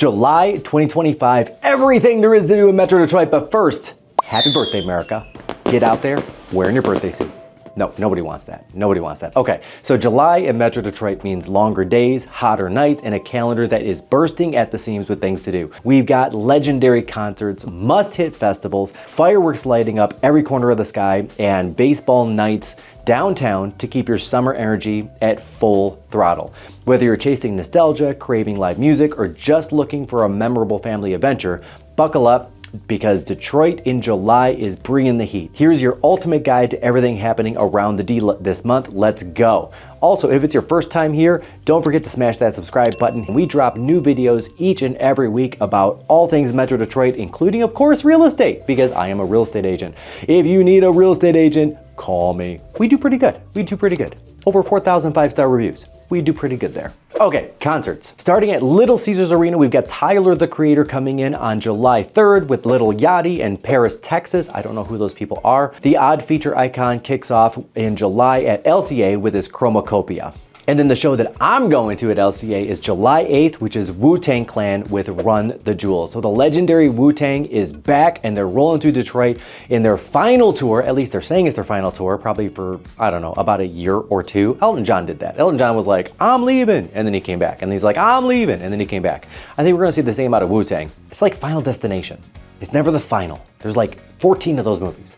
July 2025, everything there is to do in Metro Detroit. But first, happy birthday, America. Get out there wearing your birthday suit. No, nobody wants that. Nobody wants that. Okay, so July in Metro Detroit means longer days, hotter nights, and a calendar that is bursting at the seams with things to do. We've got legendary concerts, must-hit festivals, fireworks lighting up every corner of the sky, and baseball nights downtown to keep your summer energy at full throttle. Whether you're chasing nostalgia, craving live music, or just looking for a memorable family adventure, buckle up, because Detroit in July is bringing the heat. Here's your ultimate guide to everything happening around the D this month. Let's go. Also, if it's your first time here, don't forget to smash that subscribe button. We drop new videos each and every week about all things Metro Detroit, including, of course, real estate, because I am a real estate agent. If you need a real estate agent, call me. We do pretty good. We do pretty good. Over 4,000 5-star reviews. We do pretty good there. Okay, concerts. Starting at Little Caesars Arena, we've got Tyler, the Creator, coming in on July 3rd with Little Yachty in Paris, Texas. I don't know who those people are. The Odd Feature Icon kicks off in July at LCA with his Chromacopia. And then the show that I'm going to at LCA is July 8th, which is Wu-Tang Clan with Run the Jewels. So the legendary Wu-Tang is back and they're rolling through Detroit in their final tour. At least they're saying it's their final tour, probably for, I don't know, about a year or two. Elton John did that. Elton John was like, I'm leaving. And then he came back. And he's like, I'm leaving. And then he came back. I think we're gonna see the same out of Wu-Tang. It's like Final Destination. It's never the final. There's like 14 of those movies.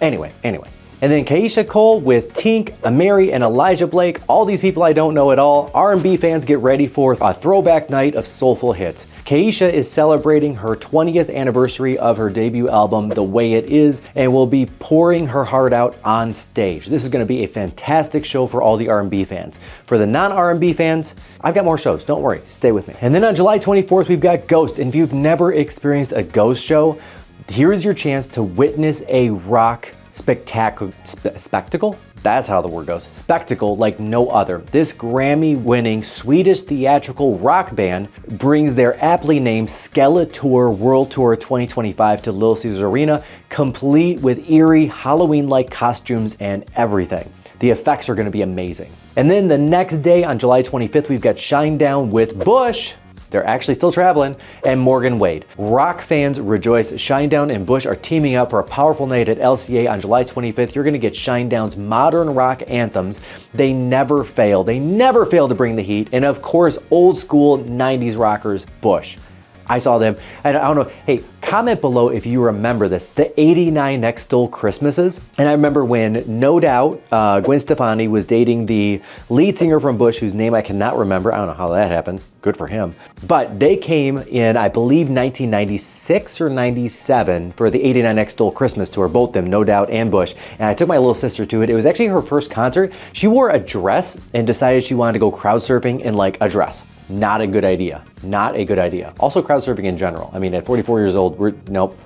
Anyway. And then Keisha Cole with Tink, Amiri, and Elijah Blake. All these people I don't know at all. R&B fans, get ready for a throwback night of soulful hits. Keisha is celebrating her 20th anniversary of her debut album, The Way It Is, and will be pouring her heart out on stage. This is gonna be a fantastic show for all the R&B fans. For the non-R&B fans, I've got more shows, don't worry, stay with me. And then on July 24th, we've got Ghost. And if you've never experienced a Ghost show, here's your chance to witness a rock spectacle? That's how the word goes. Spectacle like no other. This Grammy-winning Swedish theatrical rock band brings their aptly named Skeletor World Tour 2025 to Little Caesars Arena, complete with eerie Halloween-like costumes and everything. The effects are going to be amazing. And then the next day on July 25th, we've got Shinedown with Bush. They're actually still traveling, and Morgan Wade. Rock fans rejoice. Shinedown and Bush are teaming up for a powerful night at LCA on July 25th. You're gonna get Shinedown's modern rock anthems. They never fail. They never fail to bring the heat. And of course, old school 90s rockers, Bush. I saw them, and I don't know, hey, comment below if you remember this, the 89 Next Stole Christmases. And I remember when, no doubt, Gwen Stefani was dating the lead singer from Bush, whose name I cannot remember. I don't know how that happened. Good for him. But they came in, I believe, 1996 or 97 for the 89 Next Stole Christmas tour, both them, No Doubt and Bush. And I took my little sister to it. It was actually her first concert. She wore a dress and decided she wanted to go crowd surfing in like a dress. Not a good idea. Not a good idea. Also crowd surfing in general. I mean, at 44 years old, nope,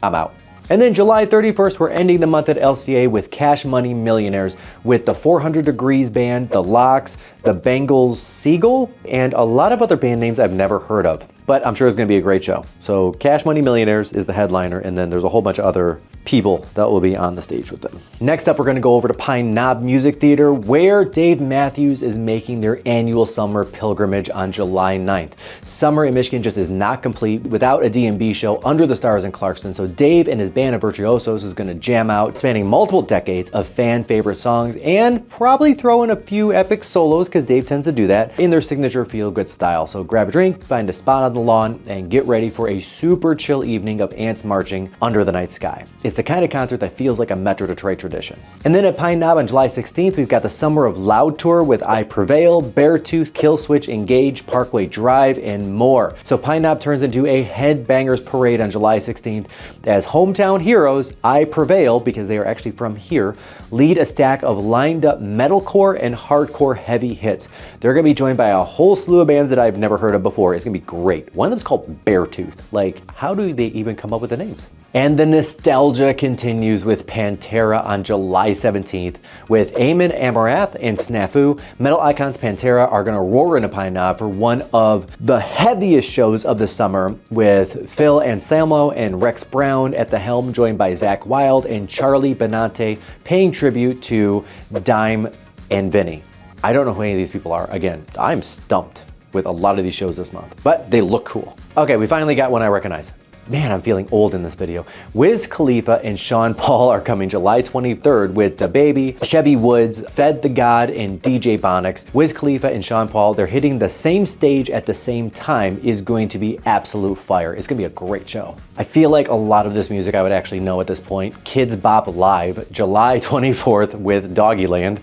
I'm out. And then July 31st, we're ending the month at LCA with Cash Money Millionaires with the 400 Degrees Band, the Locks, the Bengals Seagull, and a lot of other band names I've never heard of. But I'm sure it's gonna be a great show. So Cash Money Millionaires is the headliner, and then there's a whole bunch of other people that will be on the stage with them. Next up, we're gonna go over to Pine Knob Music Theater, where Dave Matthews is making their annual summer pilgrimage on July 9th. Summer in Michigan just is not complete without a D&B show under the stars in Clarkston. So Dave and his band of virtuosos is gonna jam out, spanning multiple decades of fan favorite songs, and probably throw in a few epic solos, because Dave tends to do that, in their signature feel-good style. So grab a drink, find a spot on the lawn, and get ready for a super chill evening of ants marching under the night sky. It's the kind of concert that feels like a Metro Detroit tradition. And then at Pine Knob on July 16th, we've got the Summer of Loud Tour with I Prevail, Beartooth, Killswitch, Engage, Parkway Drive, and more. So Pine Knob turns into a headbangers parade on July 16th as hometown heroes, I Prevail, because they are actually from here, lead a stack of lined up metalcore and hardcore heavy hits. They're gonna be joined by a whole slew of bands that I've never heard of before. It's gonna be great. One of them's called Beartooth. Like, how do they even come up with the names? And the nostalgia continues with Pantera on July 17th. With Eamon Amarath and Snafu, metal icons Pantera are gonna roar into Pine Knob for one of the heaviest shows of the summer, with Phil Anselmo and Rex Brown at the helm, joined by Zach Wilde and Charlie Benante, paying tribute to Dime and Vinny. I don't know who any of these people are. Again, I'm stumped with a lot of these shows this month, but they look cool. Okay, we finally got one I recognize. Man, I'm feeling old in this video. Wiz Khalifa and Sean Paul are coming July 23rd with DaBaby, Chevy Woods, Fed the God, and DJ Bonix. Wiz Khalifa and Sean Paul, they're hitting the same stage at the same time, is going to be absolute fire. It's gonna be a great show. I feel like a lot of this music I would actually know at this point. Kids Bop Live, July 24th with Doggyland.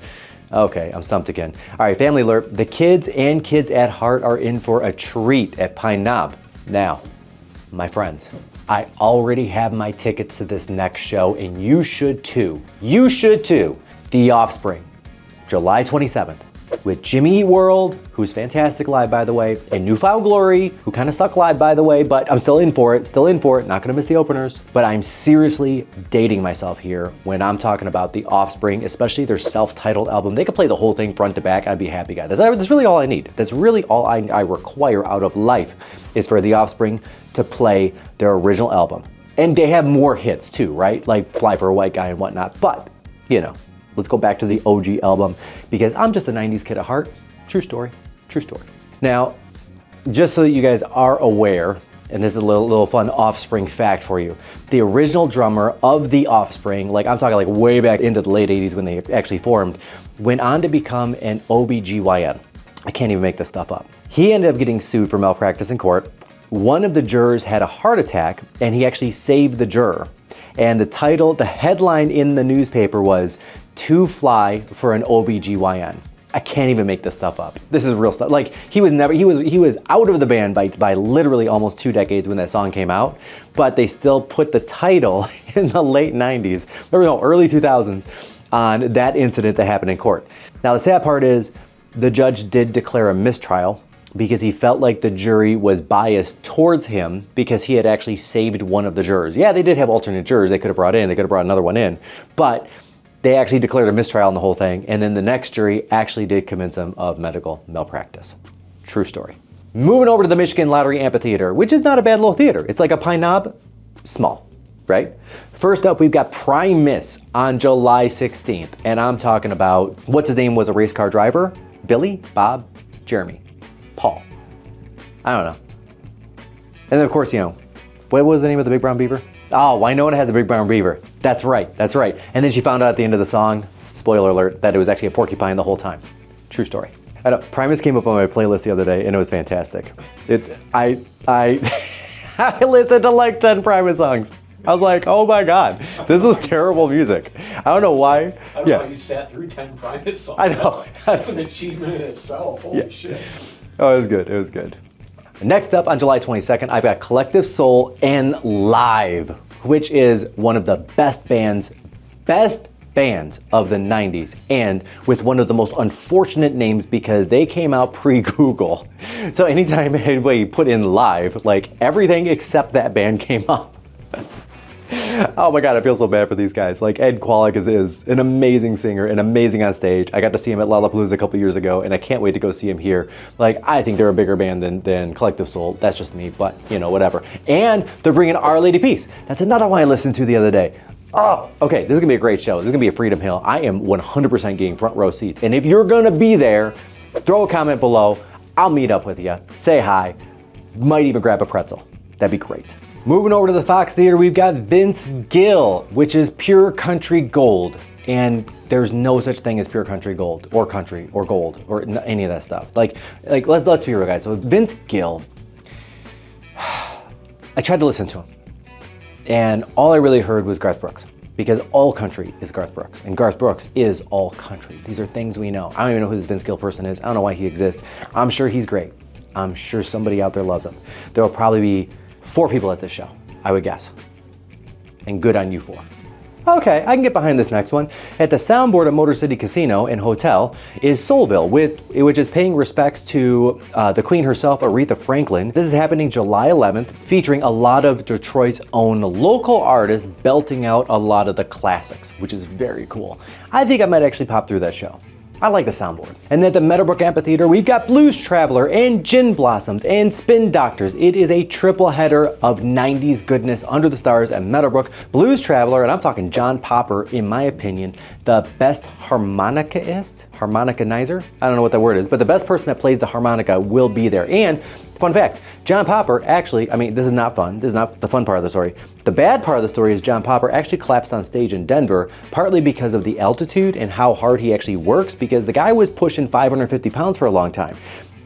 Okay, I'm stumped again. All right, family alert. The kids and Kids at Heart are in for a treat at Pine Knob. Now, my friends, I already have my tickets to this next show, and you should too. You should too. The Offspring, July 27th, with Jimmy Eat World, who's fantastic live, by the way, and New Found Glory, who kind of suck live, by the way, but I'm still in for it, not gonna miss the openers. But I'm seriously dating myself here when I'm talking about the Offspring, especially their self-titled album. They could play the whole thing front to back, I'd be happy, guys. That's really all I need. That's really all I require out of life, is for the Offspring to play their original album. And they have more hits too, right? Like Fly for a White Guy and whatnot, but, you know, let's go back to the OG album, because I'm just a 90s kid at heart. True story, true story. Now, just so that you guys are aware, and this is a little fun Offspring fact for you. The original drummer of the Offspring, like I'm talking like way back into the late 80s when they actually formed, went on to become an OBGYN. I can't even make this stuff up. He ended up getting sued for malpractice in court. One of the jurors had a heart attack, and he actually saved the juror. And the headline in the newspaper was, "To fly for an OBGYN." I can't even make this stuff up. This is real stuff. Like, he was out of the band by literally almost 2 decades when that song came out, but they still put the title in the late 90s, or no, early 2000s, on that incident that happened in court. Now, the sad part is, the judge did declare a mistrial because he felt like the jury was biased towards him because he had actually saved one of the jurors. Yeah, they did have alternate jurors they could have brought in, they could have brought another one in, but they actually declared a mistrial on the whole thing, and then the next jury actually did convince him of medical malpractice. True story. Moving over to the Michigan Lottery Amphitheater, which is not a bad little theater. It's like a Pine Knob, small, right? First up, we've got Primus on July 16th, and I'm talking about, what's his name was a race car driver? Billy, Bob, Jeremy, Paul. I don't know. And then of course, you know, what was the name of the big brown beaver? Oh, Winona has a big brown beaver. That's right, that's right. And then she found out at the end of the song, spoiler alert, that it was actually a porcupine the whole time. True story. I know, Primus came up on my playlist the other day, and it was fantastic. I listened to like 10 Primus songs. I was like, oh my God, this was terrible music. I don't know why. I don't know how you sat through 10 Primus songs. I know. That's an achievement in itself. Holy shit. Oh, it was good, it was good. Next up on July 22nd, I've got Collective Soul and Live, which is one of the best bands of the 90s, and with one of the most unfortunate names because they came out pre-Google. So anytime anybody put in Live, like everything except that band came up. Oh my God, I feel so bad for these guys. Like, Ed Qualic is an amazing singer and amazing on stage. I got to see him at Lollapalooza a couple years ago, and I can't wait to go see him here. Like, I think they're a bigger band than Collective Soul. That's just me, but you know, whatever. And they're bringing Our Lady Peace. That's another one I listened to the other day. Oh, okay, this is gonna be a great show. This is gonna be a Freedom Hill. I am 100% getting front row seats. And if you're gonna be there, throw a comment below. I'll meet up with you, say hi, might even grab a pretzel. That'd be great. Moving over to the Fox Theater, we've got Vince Gill, which is pure country gold. And there's no such thing as pure country gold, or country, or gold, or any of that stuff. Like let's be real, guys. So Vince Gill, I tried to listen to him, and all I really heard was Garth Brooks, because all country is Garth Brooks, and Garth Brooks is all country. These are things we know. I don't even know who this Vince Gill person is. I don't know why he exists. I'm sure he's great. I'm sure somebody out there loves him. There will probably be 4 people at this show, I would guess. And good on you 4. Okay, I can get behind this next one. At the soundboard at Motor City Casino and Hotel is Soulville, which is paying respects to the Queen herself, Aretha Franklin. This is happening July 11th, featuring a lot of Detroit's own local artists belting out a lot of the classics, which is very cool. I think I might actually pop through that show. I like the soundboard. And at the Meadowbrook Amphitheater, we've got Blues Traveler and Gin Blossoms and Spin Doctors. It is a triple header of 90s goodness under the stars at Meadowbrook. Blues Traveler, and I'm talking John Popper, in my opinion, the best harmonicanizer? I don't know what that word is, but the best person that plays the harmonica will be there. And Fun fact, John Popper actually, I mean, this is not fun. This is not the fun part of the story. The bad part of the story is John Popper actually collapsed on stage in Denver, partly because of the altitude and how hard he actually works, because the guy was pushing 550 pounds for a long time.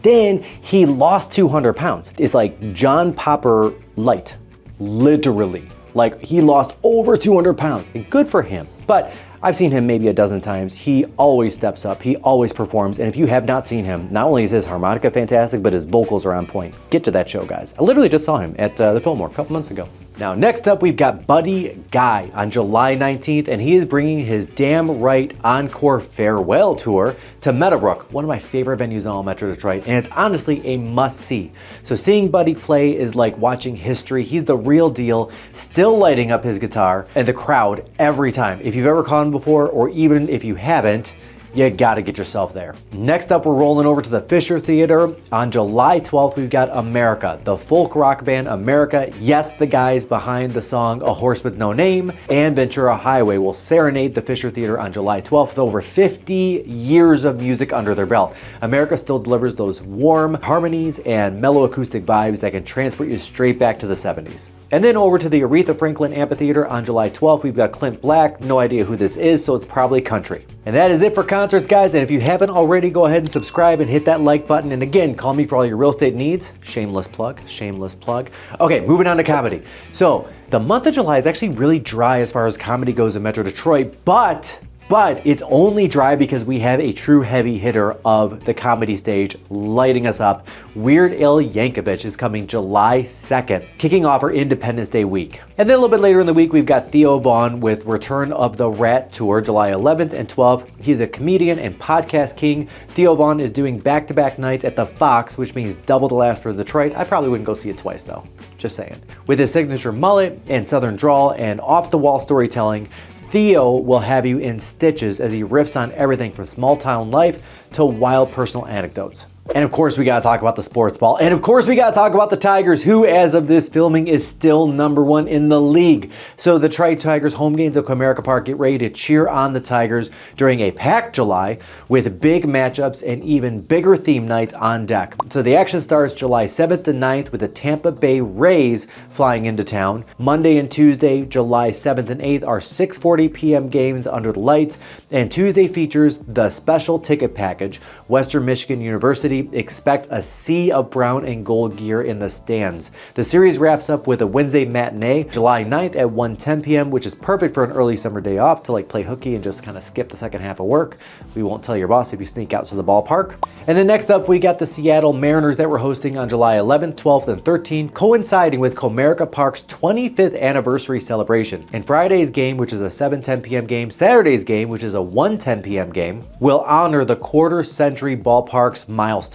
Then he lost 200 pounds. It's like John Popper light, literally. Like, he lost over 200 pounds, and good for him. But I've seen him maybe a dozen times. He always steps up, he always performs, and if you have not seen him, not only is his harmonica fantastic, but his vocals are on point. Get to that show, guys. I literally just saw him at the Fillmore a couple months ago. Now, next up, we've got Buddy Guy on July 19th, and he is bringing his Damn Right Encore Farewell Tour to Meadowbrook, one of my favorite venues in all Metro Detroit, and it's honestly a must-see. So seeing Buddy play is like watching history. He's the real deal, still lighting up his guitar and the crowd every time. If you've ever caught him before, or even if you haven't, you gotta get yourself there. Next up, we're rolling over to the Fisher Theater. On July 12th, we've got America, the folk rock band America. Yes, the guys behind the song A Horse with No Name and Ventura Highway will serenade the Fisher Theater on July 12th with over 50 years of music under their belt. America still delivers those warm harmonies and mellow acoustic vibes that can transport you straight back to the 70s. And then over to the Aretha Franklin Amphitheater on July 12th, we've got Clint Black. No idea who this is, so it's probably country. And that is it for concerts, guys. And if you haven't already, go ahead and subscribe and hit that like button. And again, call me for all your real estate needs. Shameless plug, shameless plug. Okay, moving on to comedy. So the month of July is actually really dry as far as comedy goes in Metro Detroit, but it's only dry because we have a true heavy hitter of the comedy stage lighting us up. Weird Al Yankovic is coming July 2nd, kicking off our Independence Day week. And then a little bit later in the week, we've got Theo Vaughn with Return of the Rat Tour, July 11th and 12th. He's a comedian and podcast king. Theo Vaughn is doing back-to-back nights at the Fox, which means double the laughs for Detroit. I probably wouldn't go see it twice though, just saying. With his signature mullet and southern drawl and off-the-wall storytelling, Theo will have you in stitches as he riffs on everything from small town life to wild personal anecdotes. And of course, we gotta talk about the sports ball. And of course, we gotta talk about the Tigers, who, as of this filming, is still #1 in the league. So the Detroit Tigers home games at Comerica Park get ready to cheer on the Tigers during a packed July with big matchups and even bigger theme nights on deck. So the action starts July 7th to 9th with the Tampa Bay Rays flying into town. Monday and Tuesday, July 7th and 8th, are 6:40 p.m. games under the lights. And Tuesday features the special ticket package. Western Michigan University expect a sea of brown and gold gear in the stands. The series wraps up with a Wednesday matinee, July 9th at 1:10 p.m., which is perfect for an early summer day off to like play hooky and just kind of skip the second half of work. We won't tell your boss if you sneak out to the ballpark. And then next up, we got the Seattle Mariners that we're hosting on July 11th, 12th, and 13th, coinciding with Comerica Park's 25th anniversary celebration. And Friday's game, which is a 7:10 p.m. game, Saturday's game, which is a 1:10 p.m. game, will honor the quarter-century ballpark's milestone.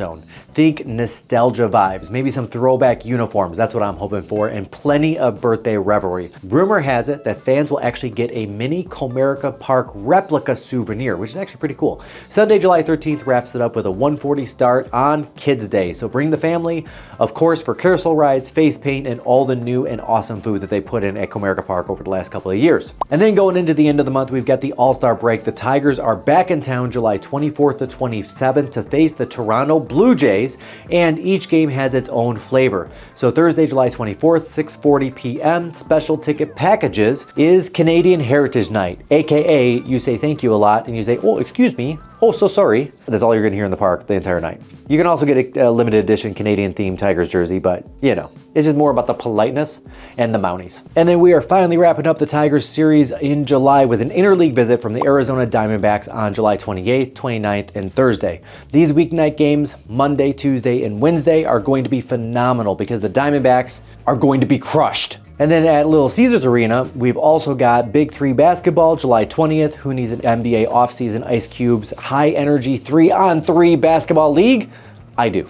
Think nostalgia vibes, maybe some throwback uniforms, that's what I'm hoping for, and plenty of birthday revelry. Rumor has it that fans will actually get a mini Comerica Park replica souvenir, which is actually pretty cool. Sunday, July 13th wraps it up with a 1:40 start on Kids Day. So bring the family, of course, for carousel rides, face paint, and all the new and awesome food that they put in at Comerica Park over the last couple of years. And then going into the end of the month, we've got the All-Star break. The Tigers are back in town July 24th to 27th to face the Toronto Blue Jays, and each game has its own flavor. So Thursday, July 24th, 6:40 p.m., special ticket packages is Canadian Heritage Night, aka you say thank you a lot and you say, oh, excuse me, oh, so sorry. That's all you're gonna hear in the park the entire night. You can also get a limited edition Canadian themed Tigers jersey, but you know, it's just more about the politeness and the Mounties. And then we are finally wrapping up the Tigers series in July with an interleague visit from the Arizona Diamondbacks on July 28th, 29th, and Thursday. These weeknight games, Monday, Tuesday, and Wednesday, are going to be phenomenal because the Diamondbacks are going to be crushed. And then at Little Caesars Arena, we've also got Big 3 basketball, July 20th. Who needs an NBA offseason Ice Cube's high energy 3-on-3 basketball league? I do.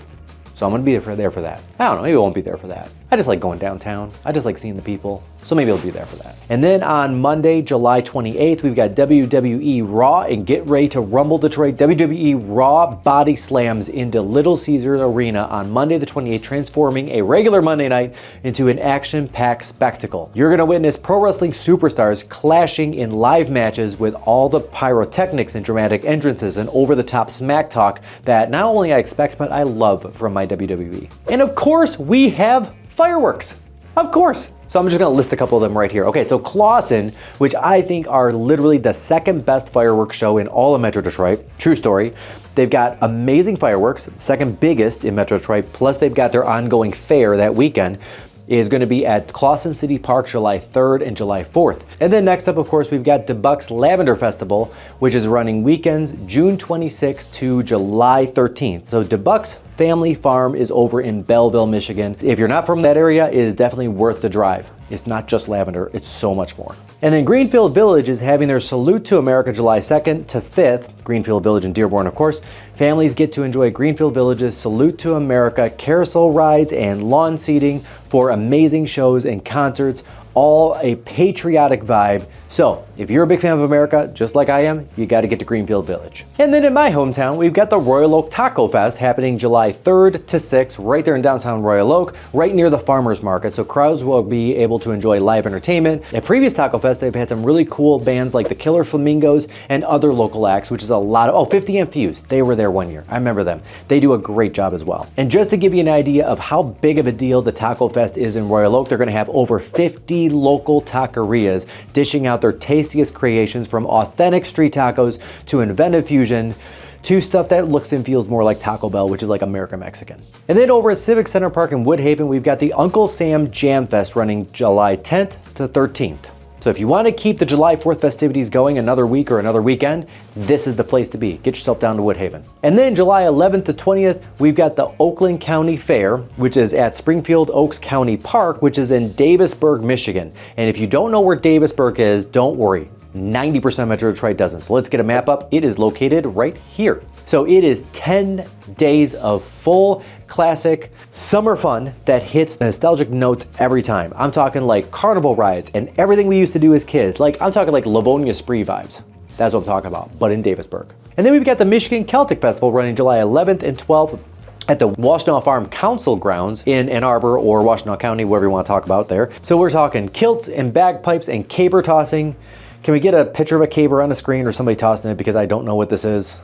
So I'm gonna be there for that. I don't know, maybe I won't be there for that. I just like going downtown. I just like seeing the people. So maybe I'll be there for that. And then on Monday, July 28th, we've got WWE Raw and Get Ready to Rumble Detroit. WWE Raw body slams into Little Caesars Arena on Monday the 28th, transforming a regular Monday night into an action-packed spectacle. You're gonna witness pro wrestling superstars clashing in live matches with all the pyrotechnics and dramatic entrances and over-the-top smack talk that not only I expect, but I love from my WWE. And of course, we have fireworks. Of course. So I'm just gonna list a couple of them right here. Okay, so Clawson, which I think are literally the second best fireworks show in all of Metro Detroit. True story. They've got amazing fireworks, second biggest in Metro Detroit, plus they've got their ongoing fair that weekend. Is going to be at Clawson City Park July 3rd and July 4th. And then next up, of course, we've got DeBuck's Lavender Festival, which is running weekends June 26th to July 13th. So DeBuck's family farm is over in Belleville, Michigan. If you're not from that area, it is definitely worth the drive. It's not just lavender, it's so much more. And then Greenfield Village is having their Salute to America July 2nd to 5th, Greenfield Village in Dearborn, of course. Families get to enjoy Greenfield Village's Salute to America carousel rides and lawn seating for amazing shows and concerts, all a patriotic vibe. So if you're a big fan of America, just like I am, you got to get to Greenfield Village. And then in my hometown, we've got the Royal Oak Taco Fest happening July 3rd to 6th, right there in downtown Royal Oak, right near the farmers market. So crowds will be able to enjoy live entertainment. At previous Taco Fest, they've had some really cool bands like the Killer Flamingos and other local acts, which is a lot of, 50 and Fuse. They were there one year. I remember them. They do a great job as well. And just to give you an idea of how big of a deal the Taco Fest is in Royal Oak, they're going to have over 50 local taquerias dishing out their tastiest creations, from authentic street tacos to inventive fusion to stuff that looks and feels more like Taco Bell, which is like American Mexican. And then over at Civic Center Park in Woodhaven, we've got the Uncle Sam Jam Fest running July 10th to 13th. So if you want to keep the July 4th festivities going another week or another weekend, this is the place to be. Get yourself down to Woodhaven. And then July 11th to 20th, we've got the Oakland County Fair, which is at Springfield Oaks County Park, which is in Davisburg, Michigan. And if you don't know where Davisburg is, don't worry. 90% of Metro Detroit doesn't. So let's get a map up. It is located right here. So it is 10 days of full classic summer fun that hits nostalgic notes every time. I'm talking like carnival rides and everything we used to do as kids. Like I'm talking like Livonia Spree vibes. That's what I'm talking about, but in Davisburg. And then we've got the Michigan Celtic Festival running July 11th and 12th at the Washtenaw Farm Council grounds in Ann Arbor or Washtenaw County, wherever you want to talk about there. So we're talking kilts and bagpipes and caber tossing. Can we get a picture of a caber on the screen or somebody tossing it, because I don't know what this is?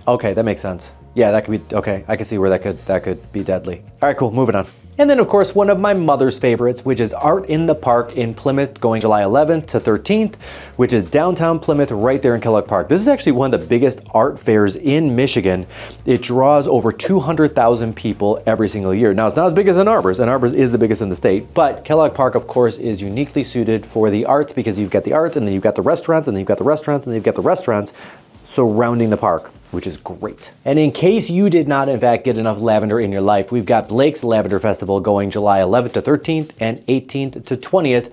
Okay, that makes sense. Yeah, that could be, okay, I can see where that could be deadly. All right, cool, moving on. And then of course, one of my mother's favorites, which is Art in the Park in Plymouth, going July 11th to 13th, which is downtown Plymouth, right there in Kellogg Park. This is actually one of the biggest art fairs in Michigan. It draws over 200,000 people every single year. Now, it's not as big as Ann Arbor's. Ann Arbor's is the biggest in the state, but Kellogg Park, of course, is uniquely suited for the arts, because you've got the arts, and then you've got the restaurants, and then you've got the restaurants, and then you've got the restaurants surrounding the park, which is great. And in case you did not, in fact, get enough lavender in your life, we've got Blake's Lavender Festival going July 11th to 13th and 18th to 20th,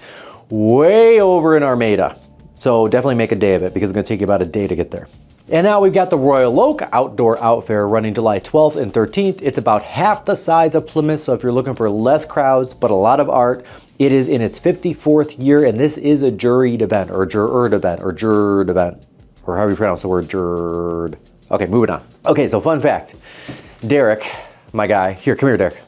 way over in Armada. So definitely make a day of it, because it's gonna take you about a day to get there. And now we've got the Royal Oak Outdoor Out Fair running July 12th and 13th. It's about half the size of Plymouth, so if you're looking for less crowds, but a lot of art, it is in its 54th year, and this is a juried event, or jurred event, or jurred event, or however you pronounce the word jurred. Okay, moving on. Okay, so fun fact. Derek, my guy, here, come here, Derek.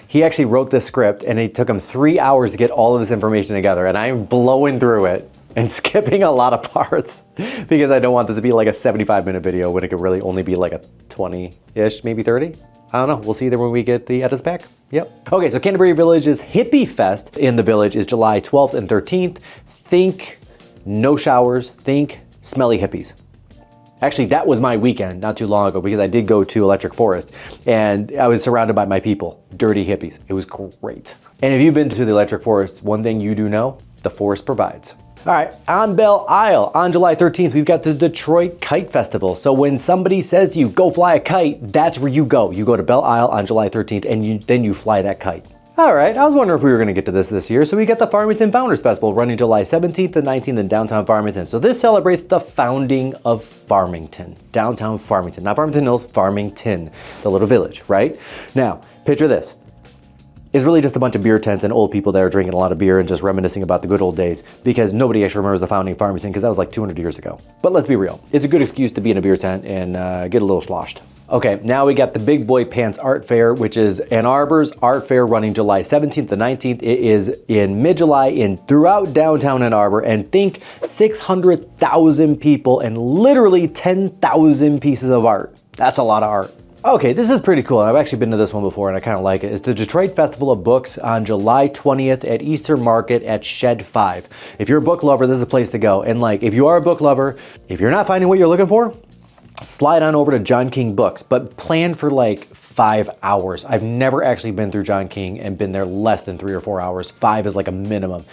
He actually wrote this script, and it took him 3 hours to get all of this information together, and I'm blowing through it and skipping a lot of parts because I don't want this to be like a 75-minute video when it could really only be like a 20-ish, maybe 30. I don't know, we'll see there when we get the edits back. Yep. Okay, so Canterbury Village's Hippie Fest in the village is July 12th and 13th. Think no showers, think smelly hippies. Actually, that was my weekend not too long ago, because I did go to Electric Forest and I was surrounded by my people, dirty hippies. It was great. And if you've been to the Electric Forest, one thing you do know, the forest provides. All right, on Belle Isle, on July 13th, we've got the Detroit Kite Festival. So when somebody says to you, go fly a kite, that's where you go. You go to Belle Isle on July 13th and then you fly that kite. All right, I was wondering if we were gonna get to this year. So we got the Farmington Founders Festival running July 17th to 19th in downtown Farmington. So this celebrates the founding of Farmington, downtown Farmington. Not Farmington Hills, Farmington, the little village, right? Now, picture this. is really just a bunch of beer tents and old people that are drinking a lot of beer and just reminiscing about the good old days, because nobody actually remembers the founding farming scene because that was like 200 years ago. But let's be real, it's a good excuse to be in a beer tent and get a little sloshed. Okay, now we got the Big Boy Pants Art Fair, which is Ann Arbor's art fair running July 17th to 19th. It is in mid-July throughout downtown Ann Arbor, and think 600,000 people and literally 10,000 pieces of art. That's a lot of art. Okay, this is pretty cool. I've actually been to this one before and I kind of like it. It's the Detroit Festival of Books on July 20th at Eastern Market at Shed 5. If you're a book lover, this is a place to go. And like, if you are a book lover, if you're not finding what you're looking for, slide on over to John King Books, but plan for like 5 hours. I've never actually been through John King and been there less than 3 or 4 hours. 5 is like a minimum.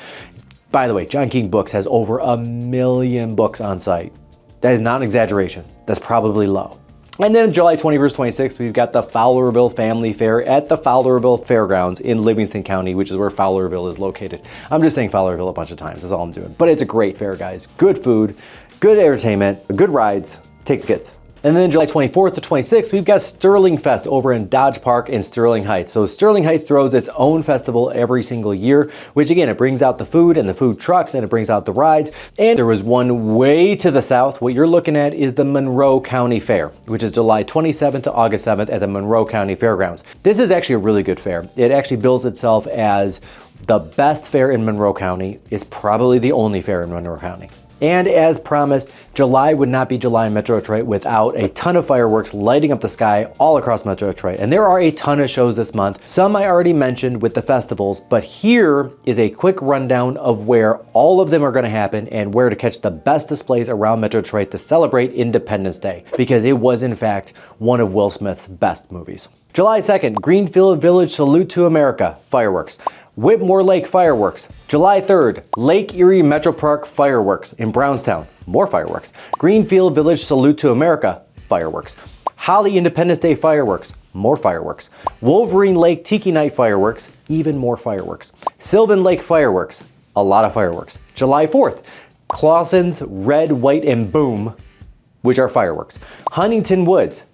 By the way, John King Books has over 1 million books on site. That is not an exaggeration. That's probably low. And then July 21st, 26th, we've got the Fowlerville Family Fair at the Fowlerville Fairgrounds in Livingston County, which is where Fowlerville is located. I'm just saying Fowlerville a bunch of times, that's all I'm doing. But it's a great fair, guys. Good food, good entertainment, good rides. Take the kids. And then July 24th to 26th, we've got Sterlingfest over in Dodge Park in Sterling Heights. So Sterling Heights throws its own festival every single year, which again, it brings out the food and the food trucks and it brings out the rides. And there was one way to the south. What you're looking at is the Monroe County Fair, which is July 27th to August 7th at the Monroe County Fairgrounds. This is actually a really good fair. It actually bills itself as the best fair in Monroe County. It's probably the only fair in Monroe County. And as promised, July would not be July in Metro Detroit without a ton of fireworks lighting up the sky all across Metro Detroit. And there are a ton of shows this month. Some I already mentioned with the festivals, but here is a quick rundown of where all of them are going to happen and where to catch the best displays around Metro Detroit to celebrate Independence Day, because it was in fact one of Will Smith's best movies. July 2nd, Greenfield Village Salute to America, fireworks. Whitmore Lake fireworks. July 3rd, Lake Erie Metro Park fireworks in Brownstown, more fireworks. Greenfield Village Salute to America, fireworks. Holly Independence Day fireworks, more fireworks. Wolverine Lake Tiki Night fireworks, even more fireworks. Sylvan Lake fireworks, a lot of fireworks. July 4th, Clausen's Red, White, and Boom, which are fireworks. Huntington Woods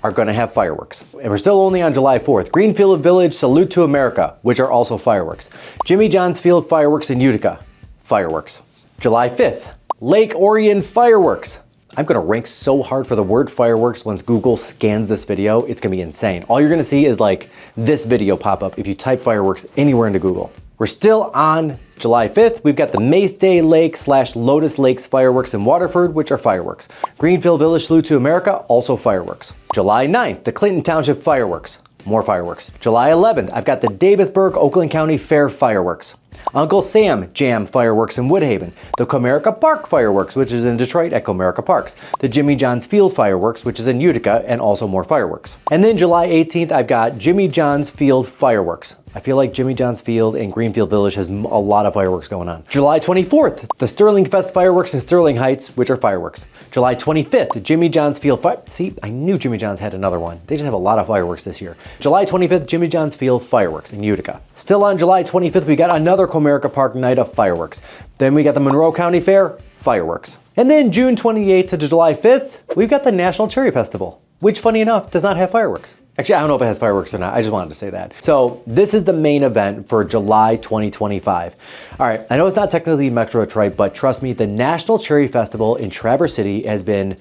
are going to have fireworks. And we're still only on July 4th. Greenfield Village Salute to America, which are also fireworks. Jimmy John's Field fireworks in Utica, fireworks. July 5th, Lake Orion fireworks. I'm going to rank so hard for the word fireworks once Google scans this video. It's going to be insane. All you're going to see is like this video pop up if you type fireworks anywhere into Google. We're still on July 5th. We've got the Mace Day Lake / Lotus Lakes fireworks in Waterford, which are fireworks. Greenfield Village Salute to America, also fireworks. July 9th, the Clinton Township fireworks, more fireworks. July 11th, I've got the Davisburg Oakland County Fair fireworks. Uncle Sam Jam fireworks in Woodhaven. The Comerica Park fireworks, which is in Detroit at Comerica Parks. The Jimmy John's Field fireworks, which is in Utica, and also more fireworks. And then July 18th, I've got Jimmy John's Field fireworks. I feel like Jimmy John's Field and Greenfield Village has a lot of fireworks going on. July 24th, the Sterlingfest fireworks in Sterling Heights, which are fireworks. July 25th, Jimmy John's Field See, I knew Jimmy John's had another one. They just have a lot of fireworks this year. July 25th, Jimmy John's Field fireworks in Utica. Still on July 25th, we got another Comerica Park night of fireworks. Then we got the Monroe County Fair, fireworks. And then June 28th to July 5th, we've got the National Cherry Festival, which funny enough, does not have fireworks. Actually, I don't know if it has fireworks or not. I just wanted to say that. So this is the main event for July 2025. All right, I know it's not technically Metro Detroit, but trust me, the National Cherry Festival in Traverse City has been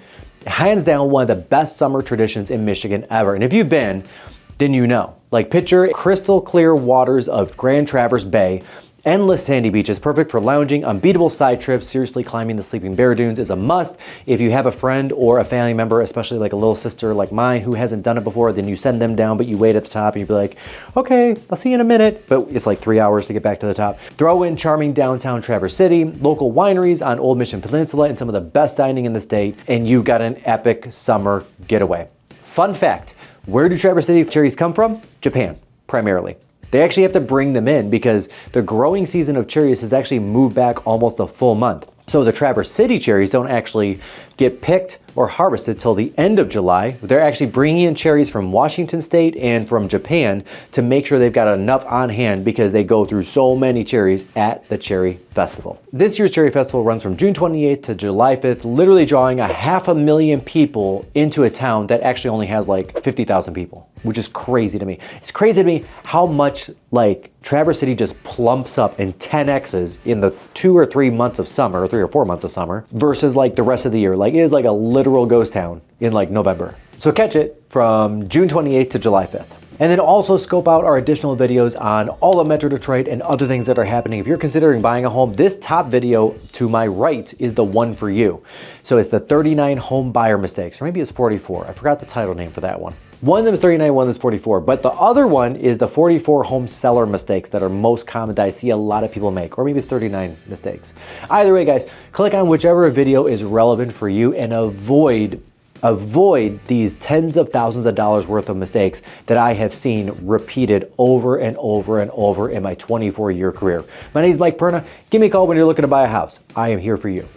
hands down one of the best summer traditions in Michigan ever. And if you've been, then you know. Like picture crystal clear waters of Grand Traverse Bay, endless sandy beaches, perfect for lounging, unbeatable side trips. Seriously, climbing the Sleeping Bear Dunes is a must. If you have a friend or a family member, especially like a little sister like mine who hasn't done it before, then you send them down, but you wait at the top and you'd be like, okay, I'll see you in a minute. But it's like 3 hours to get back to the top. Throw in charming downtown Traverse City, local wineries on Old Mission Peninsula, and some of the best dining in the state, and you got an epic summer getaway. Fun fact, where do Traverse City cherries come from? Japan, primarily. They actually have to bring them in because the growing season of cherries has actually moved back almost a full month. So the Traverse City cherries don't actually get picked or harvested till the end of July. They're actually bringing in cherries from Washington State and from Japan to make sure they've got enough on hand because they go through so many cherries at the Cherry Festival. This year's Cherry Festival runs from June 28th to July 5th, literally drawing 500,000 people into a town that actually only has like 50,000 people. which is crazy to me. It's crazy to me how much like Traverse City just plumps up in 10x's in the 2 or 3 months of summer, or 3 or 4 months of summer, versus like the rest of the year. Like it is like a literal ghost town in like November. So catch it from June 28th to July 5th. And then also scope out our additional videos on all of Metro Detroit and other things that are happening. If you're considering buying a home, this top video to my right is the one for you. So it's the 39 home buyer mistakes, or maybe it's 44. I forgot the title name for that one. One of them is 39, one of them is 44. But the other one is the 44 home seller mistakes that are most common that I see a lot of people make, or maybe it's 39 mistakes. Either way, guys, click on whichever video is relevant for you and avoid these tens of thousands of dollars worth of mistakes that I have seen repeated over and over and over in my 24-year career. My name is Mike Perna. Give me a call when you're looking to buy a house. I am here for you.